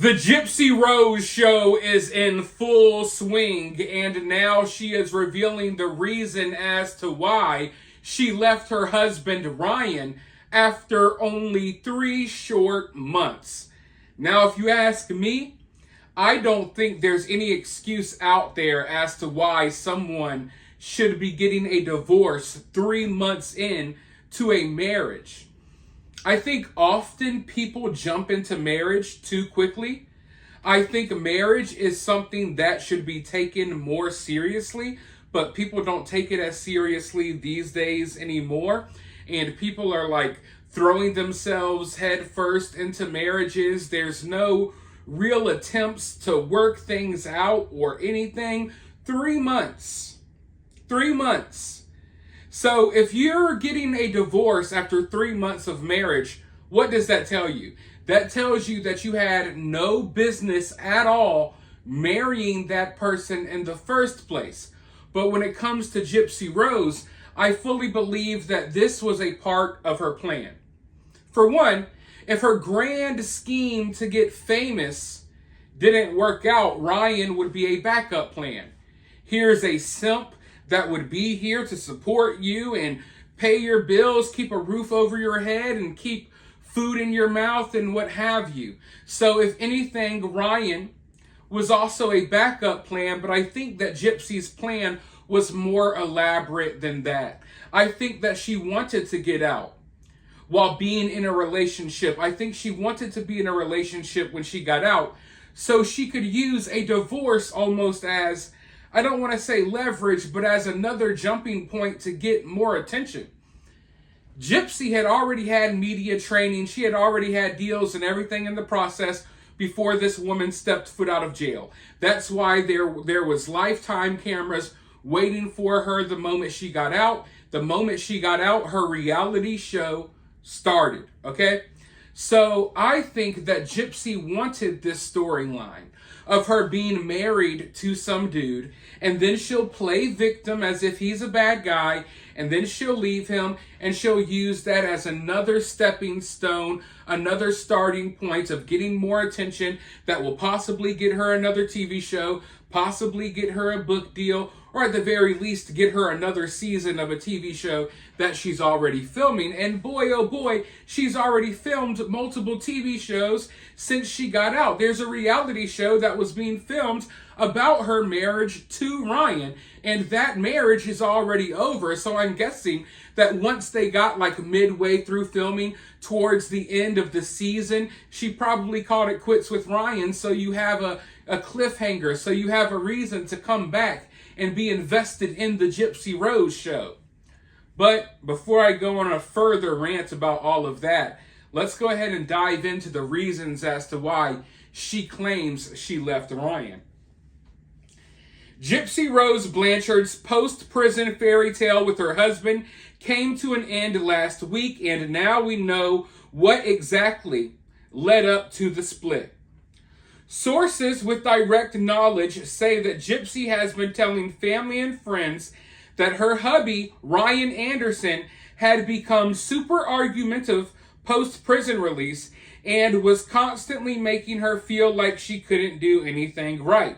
The Gypsy Rose show is in full swing, and now she is revealing the reason as to why she left her husband Ryan after only 3 short months. Now, if you ask me, I don't think there's any excuse out there as to why someone should be getting a divorce 3 months in to a marriage. I think often people jump into marriage too quickly. I think marriage is something that should be taken more seriously, but people don't take it as seriously these days anymore. And people are like throwing themselves head first into marriages. There's no real attempts to work things out or anything. 3 months. 3 months. So if you're getting a divorce after 3 months of marriage, what does that tell you? That tells you that you had no business at all marrying that person in the first place. But when it comes to Gypsy Rose, I fully believe that this was a part of her plan. For one, if her grand scheme to get famous didn't work out, Ryan would be a backup plan. Here's a simp that would be here to support you and pay your bills, keep a roof over your head, and keep food in your mouth and what have you. So if anything, Ryan was also a backup plan, but I think that Gypsy's plan was more elaborate than that. I think that she wanted to get out while being in a relationship. I think she wanted to be in a relationship when she got out so she could use a divorce almost as, I don't want to say leverage, but as another jumping point to get more attention. Gypsy had already had media training. She had already had deals and everything in the process before this woman stepped foot out of jail. That's why there was lifetime cameras waiting for her the moment she got out. The moment she got out, her reality show started, okay? So I think that Gypsy wanted this storyline of her being married to some dude, and then she'll play victim as if he's a bad guy, and then she'll leave him, and she'll use that as another stepping stone, another starting point of getting more attention that will possibly get her another TV show, possibly get her a book deal, or at the very least get her another season of a TV show that she's already filming. And boy, oh boy, she's already filmed multiple TV shows since she got out. There's a reality show that was being filmed about her marriage to Ryan, and that marriage is already over. So I'm guessing that once they got like midway through filming, towards the end of the season, she probably called it quits with Ryan. So you have a cliffhanger, so you have a reason to come back and be invested in the Gypsy Rose show. But before I go on a further rant about all of that, let's go ahead and dive into the reasons as to why she claims she left Ryan. Gypsy Rose Blanchard's post-prison fairy tale with her husband came to an end last week, and now we know what exactly led up to the split. Sources with direct knowledge say that Gypsy has been telling family and friends that her hubby, Ryan Anderson, had become super argumentative post-prison release and was constantly making her feel like she couldn't do anything right.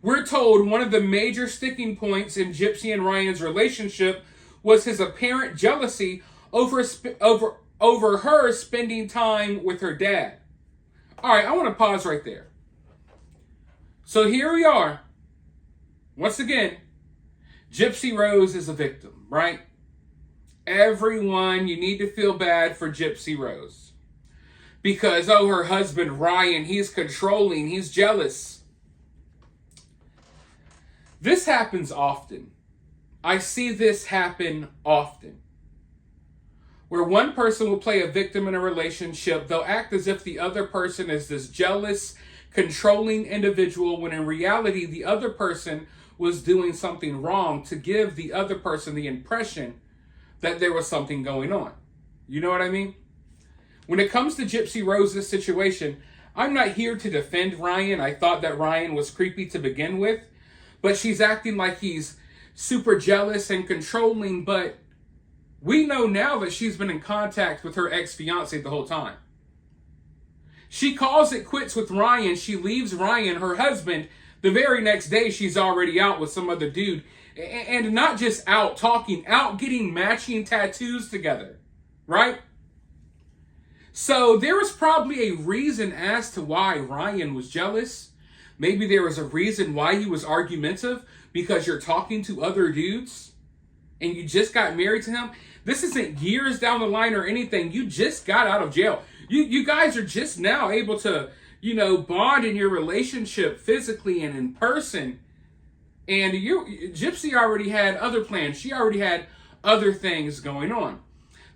We're told one of the major sticking points in Gypsy and Ryan's relationship was his apparent jealousy over her spending time with her dad. All right, I want to pause right there. So here we are. Once again, Gypsy Rose is a victim, right? Everyone, you need to feel bad for Gypsy Rose. Because, oh, her husband, Ryan, he's controlling, he's jealous. This happens often. I see this happen often. Where one person will play a victim in a relationship, they'll act as if the other person is this jealous, controlling individual, when in reality, the other person was doing something wrong to give the other person the impression that there was something going on. You know what I mean? When it comes to Gypsy Rose's situation, I'm not here to defend Ryan. I thought that Ryan was creepy to begin with, but she's acting like he's super jealous and controlling, but we know now that she's been in contact with her ex-fiance the whole time. She calls it quits with Ryan. She leaves Ryan, her husband. The very next day, she's already out with some other dude. And not just out talking, out getting matching tattoos together. Right? So there was probably a reason as to why Ryan was jealous. Maybe there was a reason why he was argumentative, because you're talking to other dudes and you just got married to him. This isn't years down the line or anything. You just got out of jail. You guys are just now able to, bond in your relationship physically and in person. And Gypsy already had other plans. She already had other things going on.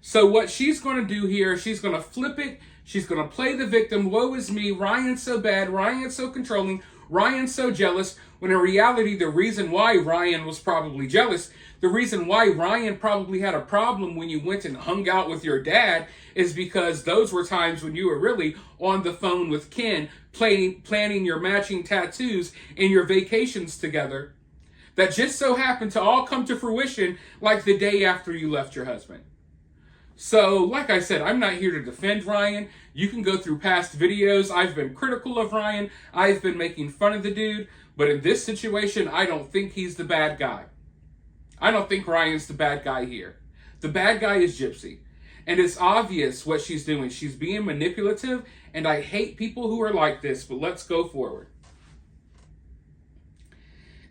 So what she's going to do here, she's going to flip it. She's going to play the victim. Woe is me. Ryan's so bad. Ryan's so controlling. Ryan's so jealous. When in reality, the reason why Ryan was probably jealous, the reason why Ryan probably had a problem when you went and hung out with your dad, is because those were times when you were really on the phone with Ken, planning your matching tattoos and your vacations together, that just so happened to all come to fruition like the day after you left your husband. So, like I said, I'm not here to defend Ryan. You can go through past videos. I've been critical of Ryan. I've been making fun of the dude. But in this situation, I don't think he's the bad guy. I don't think Ryan's the bad guy here. The bad guy is Gypsy. And it's obvious what she's doing. She's being manipulative, and I hate people who are like this, but let's go forward.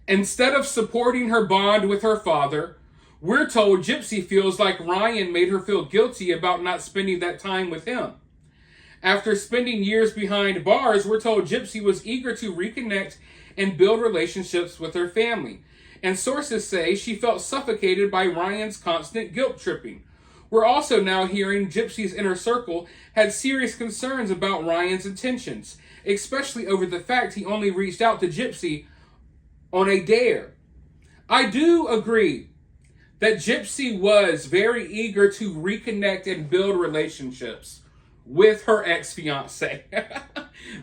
Instead of supporting her bond with her father, we're told Gypsy feels like Ryan made her feel guilty about not spending that time with him. After spending years behind bars, we're told Gypsy was eager to reconnect and build relationships with her family. And sources say she felt suffocated by Ryan's constant guilt tripping. We're also now hearing Gypsy's inner circle had serious concerns about Ryan's intentions, especially over the fact he only reached out to Gypsy on a dare. I do agree that Gypsy was very eager to reconnect and build relationships with her ex-fiance.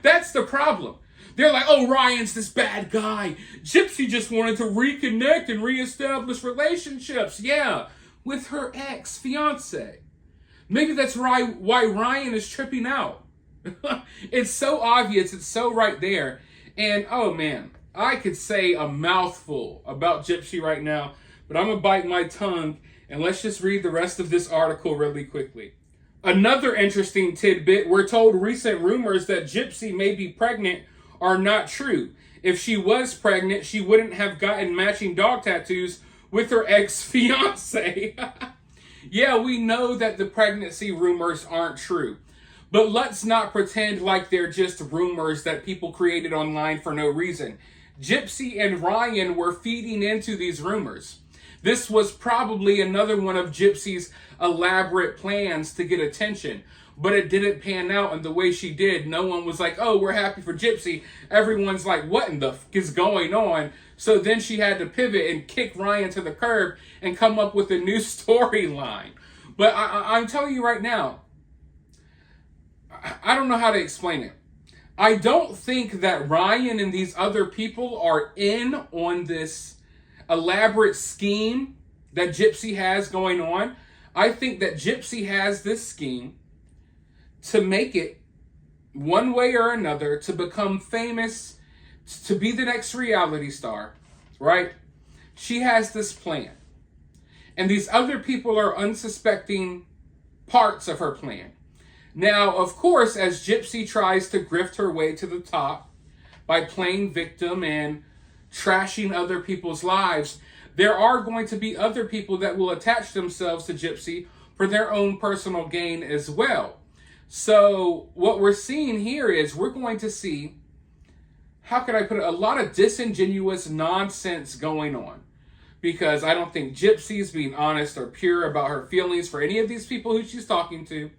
That's the problem. They're like, oh, Ryan's this bad guy. Gypsy just wanted to reconnect and reestablish relationships. Yeah, with her ex-fiance. Maybe that's why Ryan is tripping out. It's so obvious. It's so right there. And, oh, man, I could say a mouthful about Gypsy right now, but I'm going to bite my tongue, and let's just read the rest of this article really quickly. Another interesting tidbit, we're told recent rumors that Gypsy may be pregnant are not true. If she was pregnant, she wouldn't have gotten matching dog tattoos with her ex-fiance. Yeah, we know that the pregnancy rumors aren't true. But let's not pretend like they're just rumors that people created online for no reason. Gypsy and Ryan were feeding into these rumors. This was probably another one of Gypsy's elaborate plans to get attention, but it didn't pan out in the way she did. No one was like, oh, we're happy for Gypsy. Everyone's like, what in the f*** is going on? So then she had to pivot and kick Ryan to the curb and come up with a new storyline. But I'm telling you right now, I don't know how to explain it. I don't think that Ryan and these other people are in on this elaborate scheme that Gypsy has going on. I think that Gypsy has this scheme to make it one way or another, to become famous, to be the next reality star, right? She has this plan. And these other people are unsuspecting parts of her plan. Now, of course, as Gypsy tries to grift her way to the top by playing victim and trashing other people's lives, there are going to be other people that will attach themselves to Gypsy for their own personal gain as well. So what we're seeing here is we're going to see, how can I put it, a lot of disingenuous nonsense going on. Because I don't think Gypsy's being honest or pure about her feelings for any of these people who she's talking to.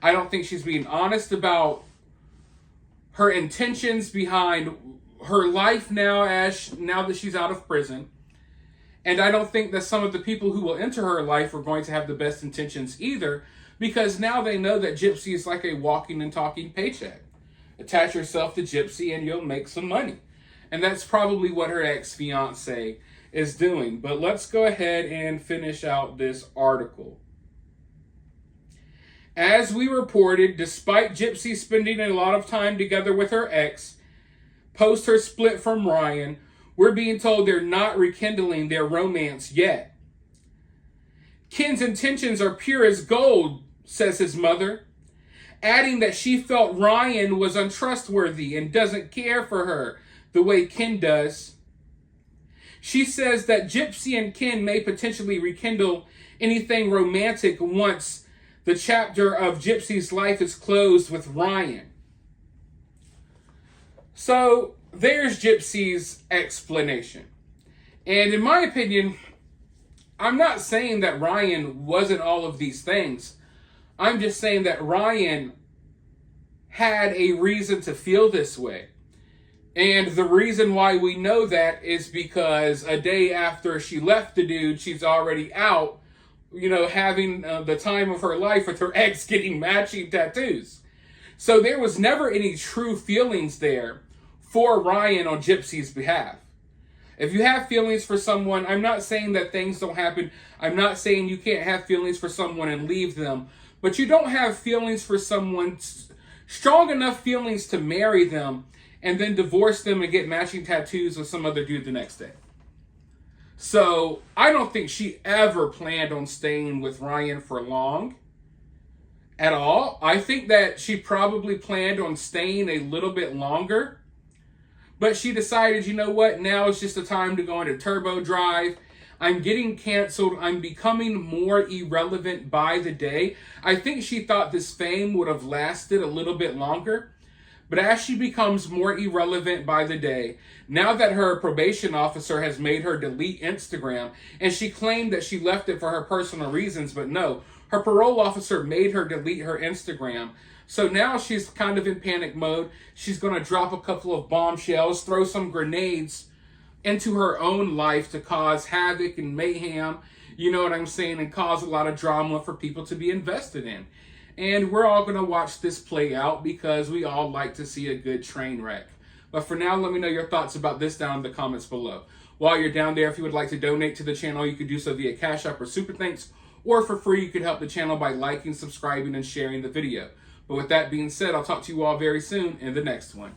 I don't think she's being honest about her intentions behind her life now that she's out of prison. And I don't think that some of the people who will enter her life are going to have the best intentions either, because now they know that Gypsy is like a walking and talking paycheck. Attach yourself to Gypsy and you'll make some money. And that's probably what her ex-fiance is doing. But let's go ahead and finish out this article. As we reported, despite Gypsy spending a lot of time together with her ex, post her split from Ryan, we're being told they're not rekindling their romance yet. Ken's intentions are pure as gold, says his mother, adding that she felt Ryan was untrustworthy and doesn't care for her the way Ken does. She says that Gypsy and Ken may potentially rekindle anything romantic once the chapter of Gypsy's life is closed with Ryan. So there's Gypsy's explanation. And in my opinion, I'm not saying that Ryan wasn't all of these things. I'm just saying that Ryan had a reason to feel this way. And the reason why we know that is because a day after she left the dude, she's already out, having the time of her life with her ex, getting matching tattoos. So there was never any true feelings there for Ryan on Gypsy's behalf. If you have feelings for someone, I'm not saying that things don't happen. I'm not saying you can't have feelings for someone and leave them. But you don't have feelings for someone, strong enough feelings to marry them and then divorce them and get matching tattoos with some other dude the next day. So I don't think she ever planned on staying with Ryan for long at all. I think that she probably planned on staying a little bit longer. But she decided, you know what, now is just the time to go into turbo drive. I'm getting canceled. I'm becoming more irrelevant by the day. I think she thought this fame would have lasted a little bit longer. But as she becomes more irrelevant by the day, now that her probation officer has made her delete Instagram, and she claimed that she left it for her personal reasons, but no, her parole officer made her delete her Instagram. So now she's kind of in panic mode. She's going to drop a couple of bombshells, throw some grenades into her own life to cause havoc and mayhem, you know what I'm saying, and cause a lot of drama for people to be invested in. And we're all going to watch this play out because we all like to see a good train wreck. But for now, let me know your thoughts about this down in the comments below. While you're down there, if you would like to donate to the channel, you could do so via CashApp or Super Thanks, or for free, you could help the channel by liking, subscribing, and sharing the video. But with that being said, I'll talk to you all very soon in the next one.